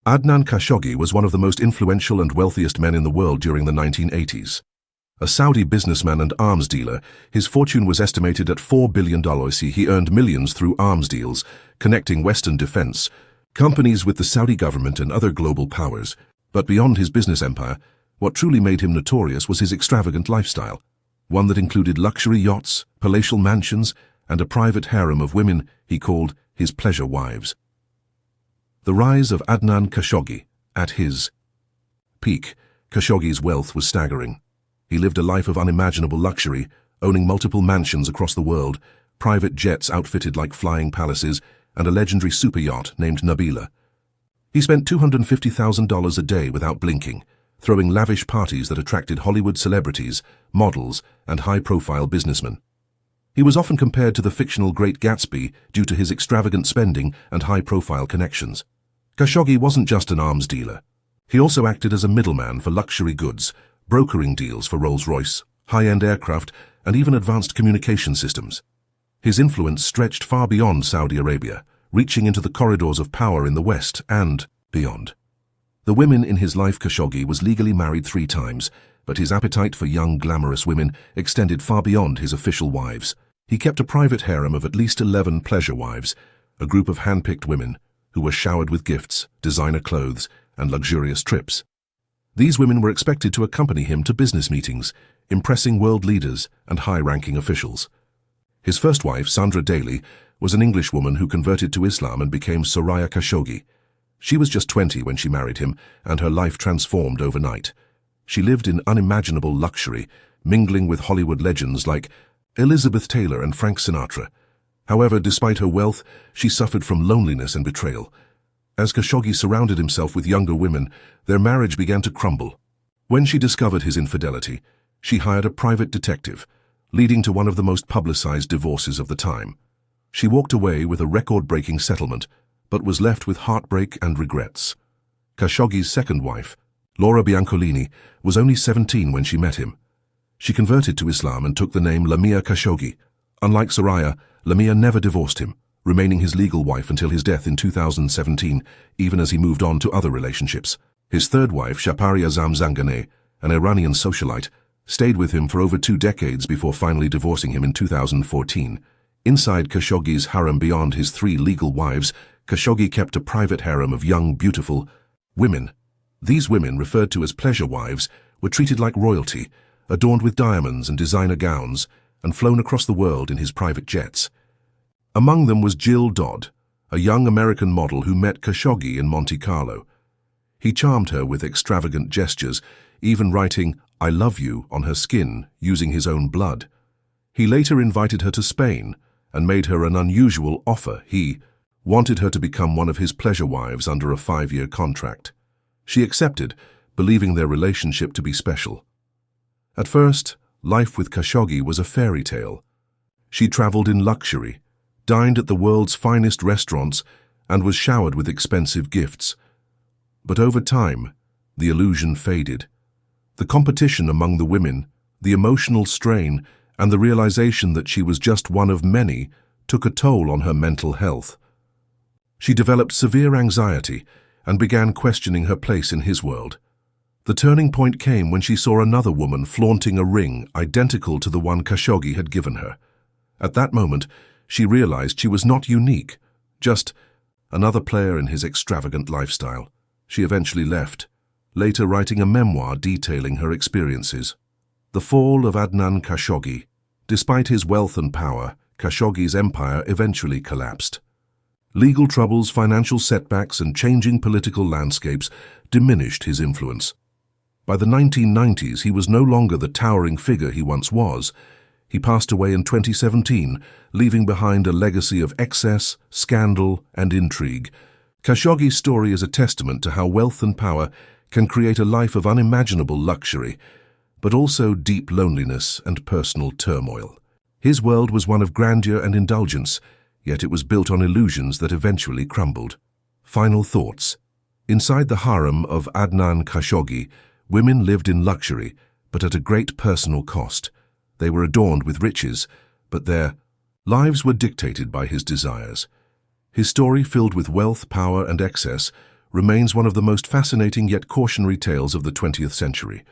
Adnan Khashoggi was one of the most influential and wealthiest men in the world during the 1980s. A Saudi businessman and arms dealer, his fortune was estimated at $4 billion. He earned millions through arms deals, connecting Western defense companies with the Saudi government and other global powers. But beyond his business empire, what truly made him notorious was his extravagant lifestyle, one that included luxury yachts, palatial mansions, and a private harem of women he called his pleasure wives. The rise of Adnan Khashoggi. At his peak, Khashoggi's wealth was staggering. He lived a life of unimaginable luxury, owning multiple mansions across the world, private jets outfitted like flying palaces, and a legendary super yacht named Nabila. He spent $250,000 a day without blinking, throwing lavish parties that attracted Hollywood celebrities, models, and high-profile businessmen. He was often compared to the fictional Great Gatsby due to his extravagant spending and high-profile connections. Khashoggi wasn't just an arms dealer. He also acted as a middleman for luxury goods, brokering deals for Rolls-Royce, high-end aircraft, and even advanced communication systems. His influence stretched far beyond Saudi Arabia, reaching into the corridors of power in the West and beyond. The women in his life. Khashoggi was legally married 3 times, but his appetite for young, glamorous women extended far beyond his official wives. He kept a private harem of at least 11 pleasure wives, a group of hand-picked women who were showered with gifts, designer clothes, and luxurious trips. These women were expected to accompany him to business meetings, impressing world leaders and high-ranking officials. His first wife, Sandra Daly, was an English woman who converted to Islam and became Soraya Khashoggi. She was just 20 when she married him, and her life transformed overnight. She lived in unimaginable luxury, mingling with Hollywood legends like Elizabeth Taylor and Frank Sinatra. However, despite her wealth, she suffered from loneliness and betrayal. As Khashoggi surrounded himself with younger women, their marriage began to crumble. When she discovered his infidelity, she hired a private detective, leading to one of the most publicized divorces of the time. She walked away with a record-breaking settlement, but was left with heartbreak and regrets. Khashoggi's second wife, Laura Biancolini, was only 17 when she met him. She converted to Islam and took the name Lamia Khashoggi. Unlike Soraya, Lamia never divorced him, remaining his legal wife until his death in 2017, even as he moved on to other relationships. His third wife, Shapari Azam Zanganeh, an Iranian socialite, stayed with him for over 2 decades before finally divorcing him in 2014. Inside Khashoggi's harem beyond his 3 legal wives, Khashoggi kept a private harem of young, beautiful women. These women, referred to as pleasure wives, were treated like royalty, adorned with diamonds and designer gowns, and flown across the world in his private jets. Among them was Jill Dodd, a young American model who met Khashoggi in Monte Carlo. He charmed her with extravagant gestures, even writing, "I love you" on her skin using his own blood. He later invited her to Spain and made her an unusual offer. He wanted her to become one of his pleasure wives under a 5-year contract. She accepted, believing their relationship to be special. At first, life with Khashoggi was a fairy tale. She traveled in luxury, dined at the world's finest restaurants, and was showered with expensive gifts. But over time, the illusion faded. The competition among the women, the emotional strain, and the realization that she was just one of many took a toll on her mental health. She developed severe anxiety and began questioning her place in his world. The turning point came when she saw another woman flaunting a ring identical to the one Khashoggi had given her. At that moment, she realized she was not unique, just another player in his extravagant lifestyle. She eventually left, later writing a memoir detailing her experiences. The Fall of Adnan Khashoggi. Despite his wealth and power, Khashoggi's empire eventually collapsed. Legal troubles, financial setbacks, and changing political landscapes diminished his influence. By the 1990s, he was no longer the towering figure he once was. He passed away in 2017, leaving behind a legacy of excess, scandal, and intrigue. Khashoggi's story is a testament to how wealth and power can create a life of unimaginable luxury, but also deep loneliness and personal turmoil. His world was one of grandeur and indulgence, yet it was built on illusions that eventually crumbled. Final thoughts. Inside the harem of Adnan Khashoggi, women lived in luxury, but at a great personal cost. They were adorned with riches, but their lives were dictated by his desires. His story, filled with wealth, power, and excess, remains one of the most fascinating yet cautionary tales of the 20th century.